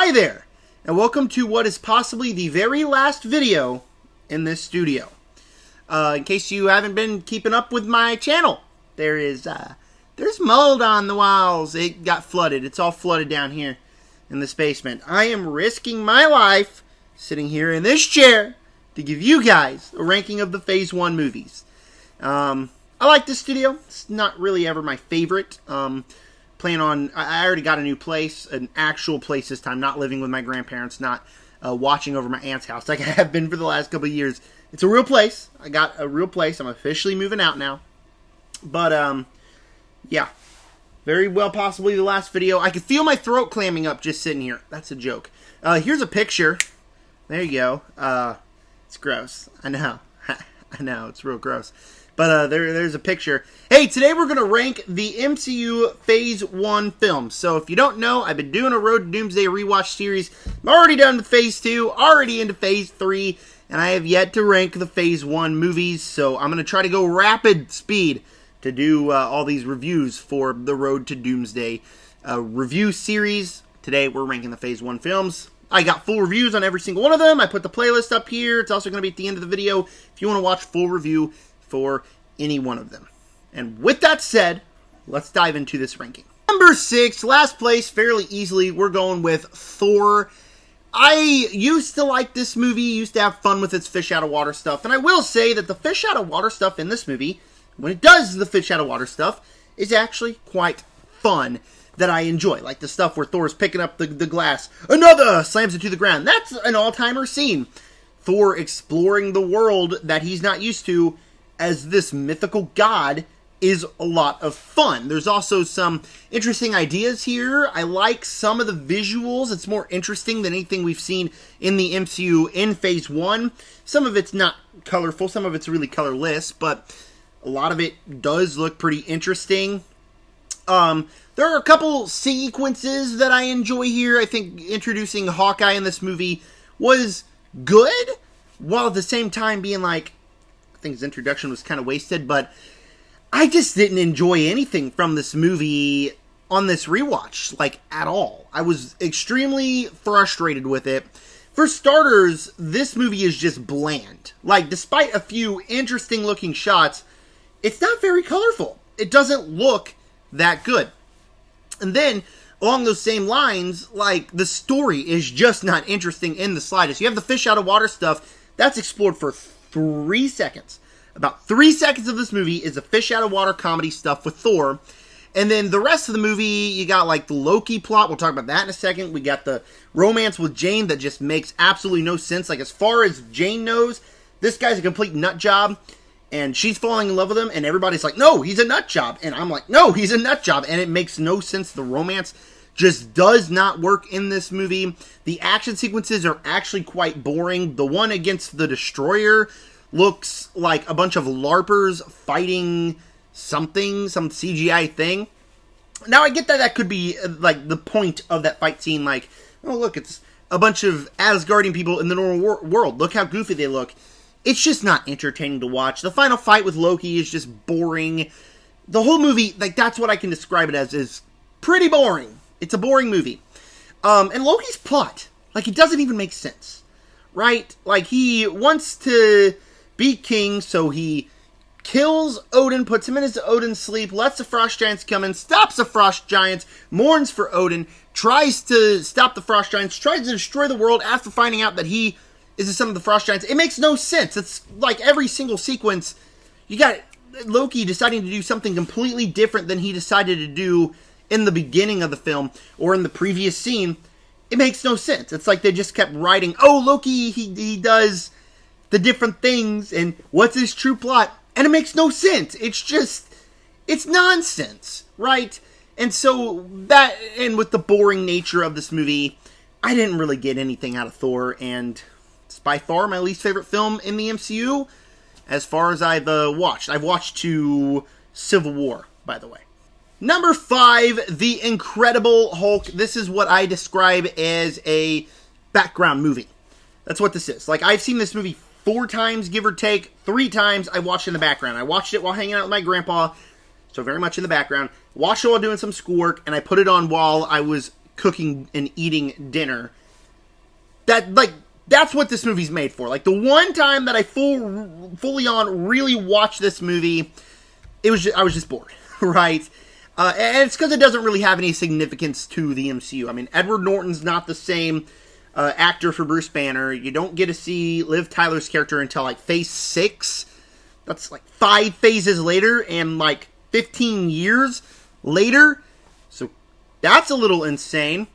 Hi there, and welcome to what is possibly the very last video in this studio. In case you haven't been keeping up with my channel, there's mold on the walls. It got flooded. It's all flooded down here in this basement. I am risking my life sitting here in this chair to give you guys a ranking of the Phase 1 movies. I like this studio. It's not really ever my favorite. I already got a new place, an actual place this time, not living with my grandparents, not watching over my aunt's house like I have been for the last couple of years. It's a real place. I got a real place. I'm officially moving out now. But, yeah. Very well possibly the last video. I could feel my throat clamming up just sitting here. That's a joke. Here's a picture. There you go. It's gross. I know. I know, it's real gross. But there's a picture. Hey, today we're going to rank the MCU Phase 1 films. So if you don't know, I've been doing a Road to Doomsday rewatch series. I'm already done with Phase 2, already into Phase 3, and I have yet to rank the Phase 1 movies. So I'm going to try to go rapid speed to do all these reviews for the Road to Doomsday review series. Today we're ranking the Phase 1 films. I got full reviews on every single one of them. I put the playlist up here. It's also going to be at the end of the video if you want to watch full review for any one of them. And with that said, let's dive into this ranking. Number 6, last place, fairly easily, we're going with Thor. I used to like this movie, used to have fun with its fish out of water stuff, and I will say that the fish out of water stuff in this movie, when it does the fish out of water stuff, is actually quite fun, that I enjoy. Like the stuff where Thor's picking up the glass, another slams it to the ground. That's an all-timer scene. Thor exploring the world that he's not used to as this mythical god is a lot of fun. There's also some interesting ideas here. I like some of the visuals. It's more interesting than anything we've seen in the MCU in Phase 1. Some of it's not colorful. Some of it's really colorless, but a lot of it does look pretty interesting. There are a couple sequences that I enjoy here. I think introducing Hawkeye in this movie was good, while at the same time being like, I think his introduction was kind of wasted, but I just didn't enjoy anything from this movie on this rewatch, like, at all. I was extremely frustrated with it. For starters, this movie is just bland. Like, despite a few interesting looking shots, it's not very colorful. It doesn't look that good. And then, along those same lines, like, the story is just not interesting in the slightest. You have the fish out of water stuff, that's explored for 3 seconds. About 3 seconds of this movie is the fish out of water comedy stuff with Thor. And then the rest of the movie, you got, like, the Loki plot. We'll talk about that in a second. We got the romance with Jane that just makes absolutely no sense. Like, as far as Jane knows, this guy's a complete nut job. And she's falling in love with him, and everybody's like, no, he's a nut job. And I'm like, no, he's a nut job. And it makes no sense. The romance just does not work in this movie. The action sequences are actually quite boring. The one against the Destroyer looks like a bunch of LARPers fighting something, some CGI thing. Now, I get that that could be, like, the point of that fight scene. Like, oh, look, it's a bunch of Asgardian people in the normal world. Look how goofy they look. It's just not entertaining to watch. The final fight with Loki is just boring. The whole movie, like, that's what I can describe it as, is pretty boring. It's a boring movie. And Loki's plot, like, it doesn't even make sense, right? Like, he wants to be king, so he kills Odin, puts him in his Odin sleep, lets the Frost Giants come in, stops the Frost Giants, mourns for Odin, tries to stop the Frost Giants, tries to destroy the world after finding out that he is the son of the Frost Giants. It makes no sense. It's like every single sequence, you got Loki deciding to do something completely different than he decided to do in the beginning of the film or in the previous scene. It makes no sense. It's like they just kept writing, oh, Loki, he does the different things, and what's his true plot? And it makes no sense. It's just, it's nonsense, right? And so that, and with the boring nature of this movie, I didn't really get anything out of Thor, and it's by far my least favorite film in the MCU, as far as I've watched. I've watched to Civil War, by the way. Number 5, The Incredible Hulk. This is what I describe as a background movie. That's what this is. Like, I've seen this movie 4 times, give or take. 3 times I watched it in the background. I watched it while hanging out with my grandpa, so very much in the background. Watched it while doing some schoolwork, and I put it on while I was cooking and eating dinner. That's what this movie's made for. Like, the one time that I fully on really watched this movie, I was just bored, right? And it's because it doesn't really have any significance to the MCU. I mean, Edward Norton's not the same actor for Bruce Banner. You don't get to see Liv Tyler's character until, like, phase 6. That's, like, 5 phases later and, like, 15 years later. So, that's a little insane.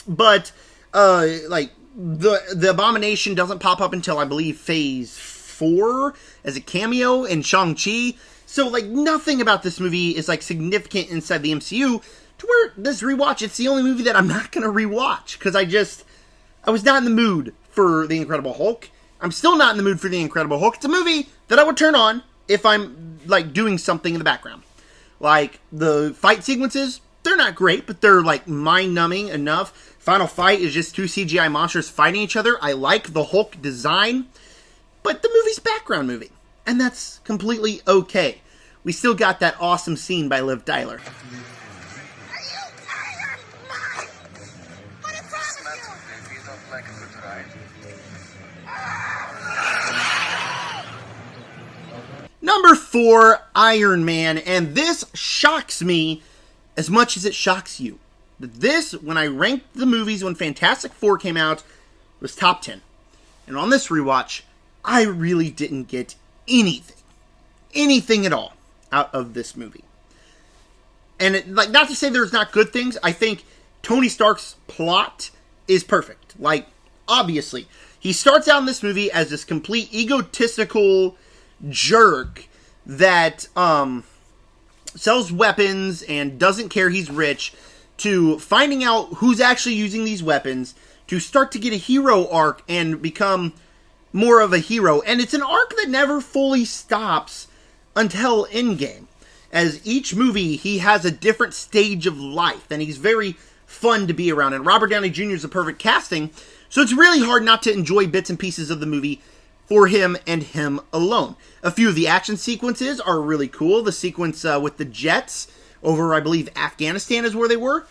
But, like, the Abomination doesn't pop up until, I believe, phase 4 as a cameo in Shang-Chi. So, like, nothing about this movie is, like, significant inside the MCU to where this rewatch, it's the only movie that I'm not going to rewatch. Because I was not in the mood for The Incredible Hulk. I'm still not in the mood for The Incredible Hulk. It's a movie that I would turn on if I'm, like, doing something in the background. Like, the fight sequences, they're not great, but they're, like, mind-numbing enough. Final fight is just 2 CGI monsters fighting each other. I like the Hulk design, but the movie's background movie. And that's completely okay. We still got that awesome scene by Liv Tyler. Number 4, Iron Man, and this shocks me as much as it shocks you. This, when I ranked the movies when Fantastic Four came out, was top 10. And on this rewatch, I really didn't get anything at all out of this movie. And not to say there's not good things, I think Tony Stark's plot is perfect. Like, obviously, he starts out in this movie as this complete egotistical jerk that sells weapons and doesn't care he's rich, to finding out who's actually using these weapons, to start to get a hero arc and become more of a hero. And it's an arc that never fully stops until Endgame. As each movie, he has a different stage of life, and he's very fun to be around. And Robert Downey Jr. is a perfect casting, so it's really hard not to enjoy bits and pieces of the movie for him and him alone. A few of the action sequences are really cool. The sequence with the jets over, I believe, Afghanistan is where they were.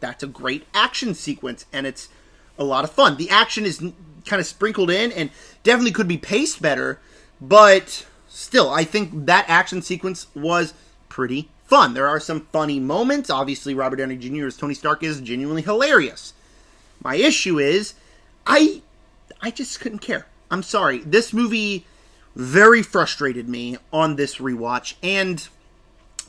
That's a great action sequence, and it's a lot of fun. The action is kind of sprinkled in and definitely could be paced better, but still, I think that action sequence was pretty fun. There are some funny moments. Obviously, Robert Downey Jr. as Tony Stark is genuinely hilarious. My issue is, I just couldn't care. I'm sorry. This movie very frustrated me on this rewatch, and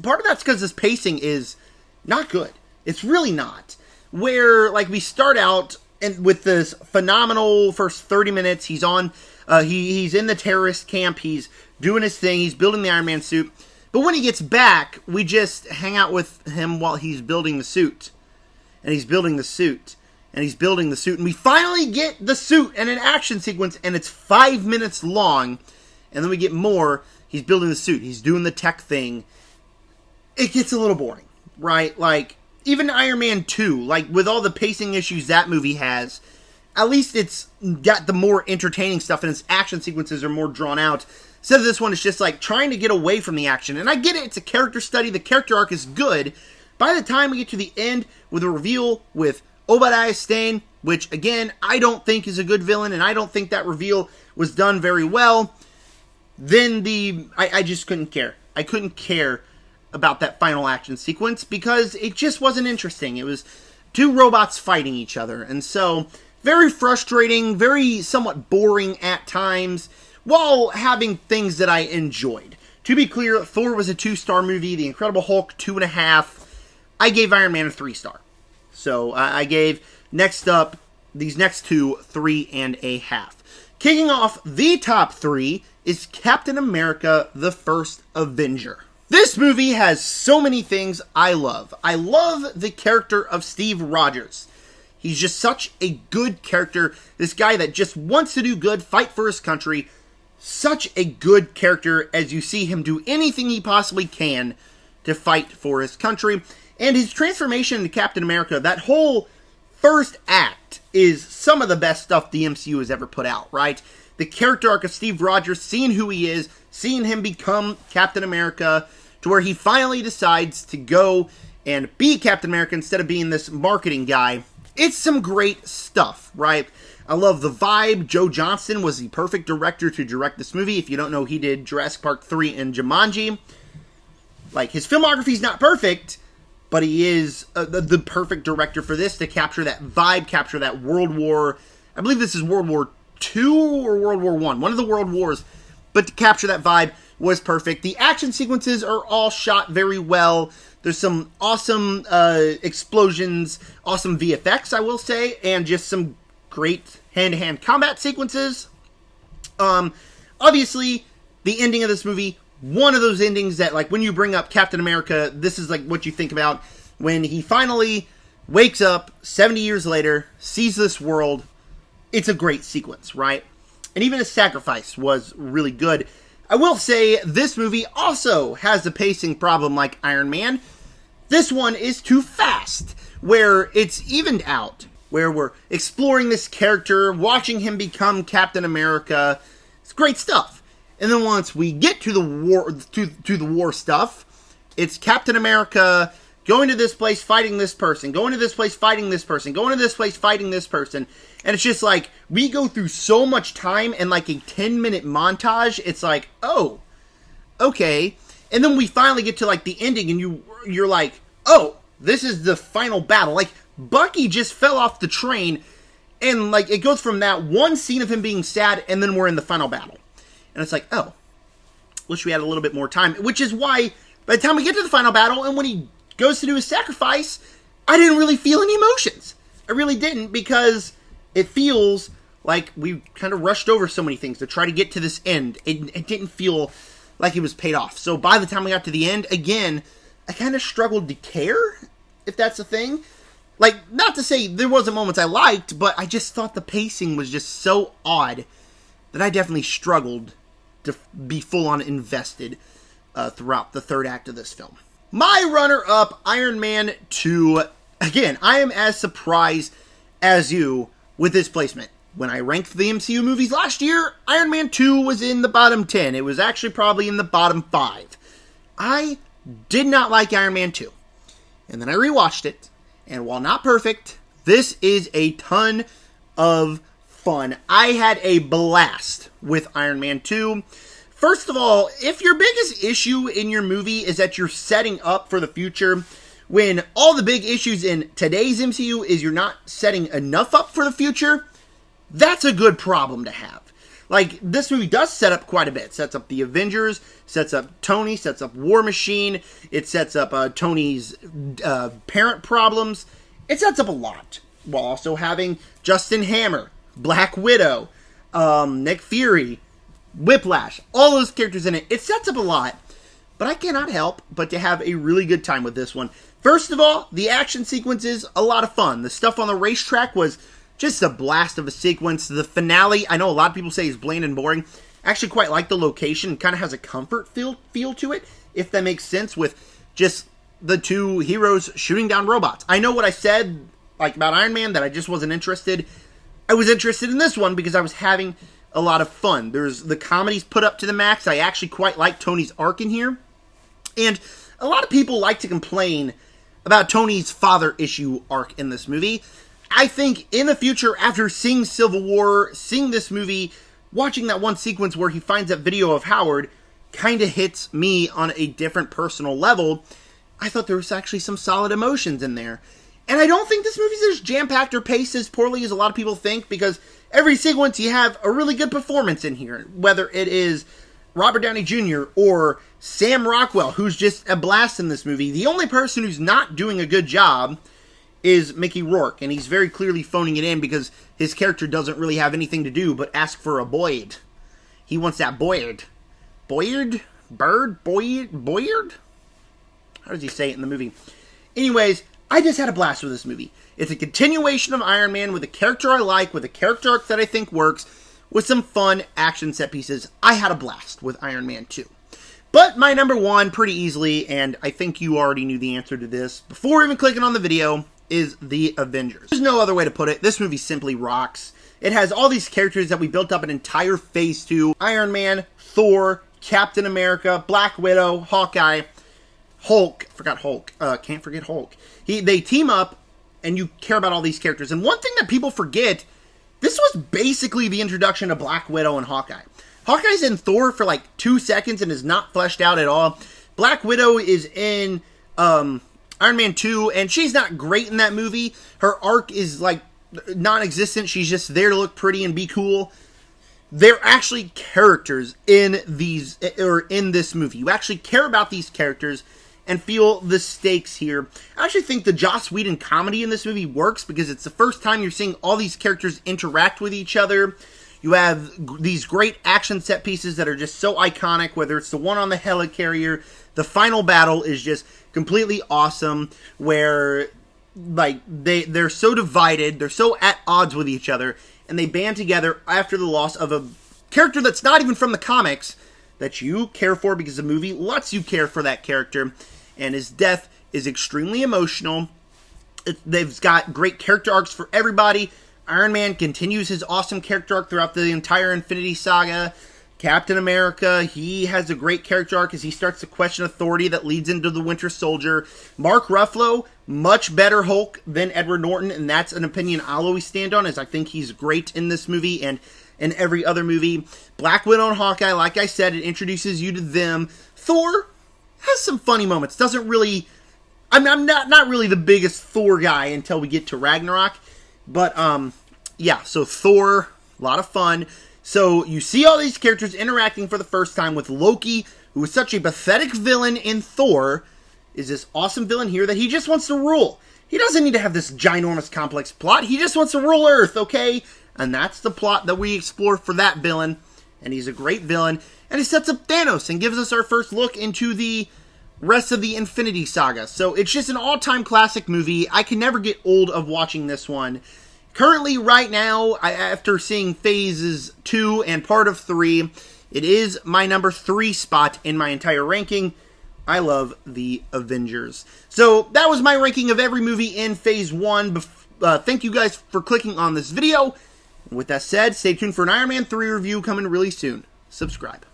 part of that's because this pacing is not good. It's really not. Where, like, we start out and with this phenomenal first 30 minutes, he's on, he's in the terrorist camp, he's doing his thing, he's building the Iron Man suit, but when he gets back, we just hang out with him while he's building the suit. And he's building the suit. And he's building the suit, and we finally get the suit and an action sequence, and it's 5 minutes long, and then we get more. He's building the suit, he's doing the tech thing. It gets a little boring, right? Like, even Iron Man 2, like, with all the pacing issues that movie has, at least it's got the more entertaining stuff, and its action sequences are more drawn out. Instead of this one, it's just, like, trying to get away from the action. And I get it, it's a character study, the character arc is good. By the time we get to the end with a reveal with Obadiah Stane, which, again, I don't think is a good villain, and I don't think that reveal was done very well, then I just couldn't care. I couldn't care about that final action sequence because it just wasn't interesting. It was 2 robots fighting each other, and so very frustrating, very somewhat boring at times, while having things that I enjoyed. To be clear, Thor was a 2-star movie, The Incredible Hulk 2.5. I gave Iron Man a 3-star. So I gave, next up, these next 2, 3.5. Kicking off the top 3 is Captain America, the First Avenger. This movie has so many things I love. I love the character of Steve Rogers. He's just such a good character. This guy that just wants to do good, fight for his country. Such a good character as you see him do anything he possibly can to fight for his country. And his transformation into Captain America, that whole first act is some of the best stuff the MCU has ever put out, right? The character arc of Steve Rogers, seeing who he is, seeing him become Captain America, to where he finally decides to go and be Captain America instead of being this marketing guy. It's some great stuff, right? I love the vibe. Joe Johnston was the perfect director to direct this movie. If you don't know, he did Jurassic Park 3 and Jumanji. Like, his filmography's not perfect, but he is the perfect director for this, to capture that vibe, capture that World War... I believe this is World War II or World War I, one of the World Wars, but to capture that vibe was perfect. The action sequences are all shot very well. There's some awesome explosions, awesome VFX, I will say, and just some great hand-to-hand combat sequences. Obviously, the ending of this movie, one of those endings that, like, when you bring up Captain America, this is, like, what you think about when he finally wakes up 70 years later, sees this world. It's a great sequence, right? And even his sacrifice was really good. I will say, this movie also has a pacing problem like Iron Man. This one is too fast, where it's evened out, where we're exploring this character, watching him become Captain America. It's great stuff. And then once we get to the war, to the war stuff, it's Captain America going to this place, fighting this person, going to this place, fighting this person, going to this place, fighting this person. And it's just like, we go through so much time in like a 10-minute montage. It's like, oh, okay. And then we finally get to like the ending, and you're like, oh, this is the final battle. Like, Bucky just fell off the train, and like, it goes from that one scene of him being sad, and then we're in the final battle. And it's like, oh, wish we had a little bit more time. Which is why, by the time we get to the final battle, and when he goes to do his sacrifice, I didn't really feel any emotions. I really didn't, because it feels like we kind of rushed over so many things to try to get to this end. It didn't feel like it was paid off. So by the time we got to the end, again, I kind of struggled to care, if that's a thing. Like, not to say there wasn't moments I liked, but I just thought the pacing was just so odd that I definitely struggled to be full-on invested throughout the third act of this film. My runner-up, Iron Man 2. Again, I am as surprised as you with this placement. When I ranked the MCU movies last year, Iron Man 2 was in the bottom 10. It was actually probably in the bottom 5. I did not like Iron Man 2. And then I rewatched it. And while not perfect, this is a ton of fun. I had a blast with Iron Man 2. First of all, if your biggest issue in your movie is that you're setting up for the future, when all the big issues in today's MCU is you're not setting enough up for the future, that's a good problem to have. Like, this movie does set up quite a bit. It sets up the Avengers, sets up Tony, sets up War Machine, it sets up Tony's parent problems. It sets up a lot, while also having Justin Hammer, Black Widow, Nick Fury, Whiplash, all those characters in it. It sets up a lot, but I cannot help but to have a really good time with this one. First of all, the action sequences, a lot of fun. The stuff on the racetrack was just a blast of a sequence. The finale, I know a lot of people say is bland and boring. I actually quite like the location. It kind of has a comfort feel to it, if that makes sense, with just the two heroes shooting down robots. I know what I said like about Iron Man, that I just wasn't interested. I was interested in this one because I was having a lot of fun. There's the comedy's put up to the max. I actually quite like Tony's arc in here. And a lot of people like to complain about Tony's father issue arc in this movie. I think in the future, after seeing Civil War, seeing this movie, watching that one sequence where he finds that video of Howard, kind of hits me on a different personal level. I thought there was actually some solid emotions in there. And I don't think this movie's as jam-packed or paced as poorly as a lot of people think, because every sequence you have a really good performance in here. Whether it is Robert Downey Jr. or Sam Rockwell, who's just a blast in this movie. The only person who's not doing a good job is Mickey Rourke, and he's very clearly phoning it in because his character doesn't really have anything to do but ask for a Boyd. He wants that Boyd. Boyd? Bird? Boyd? How does he say it in the movie? Anyways, I just had a blast with this movie. It's a continuation of Iron Man with a character I like, with a character arc that I think works, with some fun action set pieces. I had a blast with Iron Man 2. But my number one, pretty easily, and I think you already knew the answer to this before even clicking on the video, is The Avengers. There's no other way to put it. This movie simply rocks. It has all these characters that we built up an entire phase to. Iron Man, Thor, Captain America, Black Widow, Hawkeye. Hulk, forgot Hulk, can't forget Hulk. They team up, and you care about all these characters. And one thing that people forget, this was basically the introduction of Black Widow and Hawkeye. Hawkeye's in Thor for like 2 seconds and is not fleshed out at all. Black Widow is in Iron Man 2, and she's not great in that movie. Her arc is like non-existent. She's just there to look pretty and be cool. They're actually characters in this movie. You actually care about these characters and feel the stakes here. I actually think the Joss Whedon comedy in this movie works because it's the first time you're seeing all these characters interact with each other. You have these great action set pieces that are just so iconic, whether it's the one on the helicarrier. The final battle is just completely awesome, where like they're so divided, they're so at odds with each other, and they band together after the loss of a character that's not even from the comics that you care for, because the movie lets you care for that character, and his death is extremely emotional. They've got great character arcs for everybody. Iron Man continues his awesome character arc throughout the entire Infinity Saga. Captain America, he has a great character arc as he starts to question authority that leads into the Winter Soldier. Mark Ruffalo, much better Hulk than Edward Norton, and that's an opinion I'll always stand on, as I think he's great in this movie and in every other movie. Black Widow and Hawkeye, like I said, it introduces you to them. Thor has some funny moments. Doesn't really... I'm not really the biggest Thor guy until we get to Ragnarok. But, yeah, so Thor, a lot of fun. So you see all these characters interacting for the first time with Loki, who is such a pathetic villain in Thor, is this awesome villain here that he just wants to rule. He doesn't need to have this ginormous complex plot. He just wants to rule Earth, okay? And that's the plot that we explore for that villain. And he's a great villain. And he sets up Thanos and gives us our first look into the rest of the Infinity Saga. So it's just an all-time classic movie. I can never get old of watching this one. Currently, right now, after seeing phases 2 and part of 3, it is my number 3 spot in my entire ranking. I love the Avengers. So that was my ranking of every movie in phase 1. Thank you guys for clicking on this video. With that said, stay tuned for an Iron Man 3 review coming really soon. Subscribe.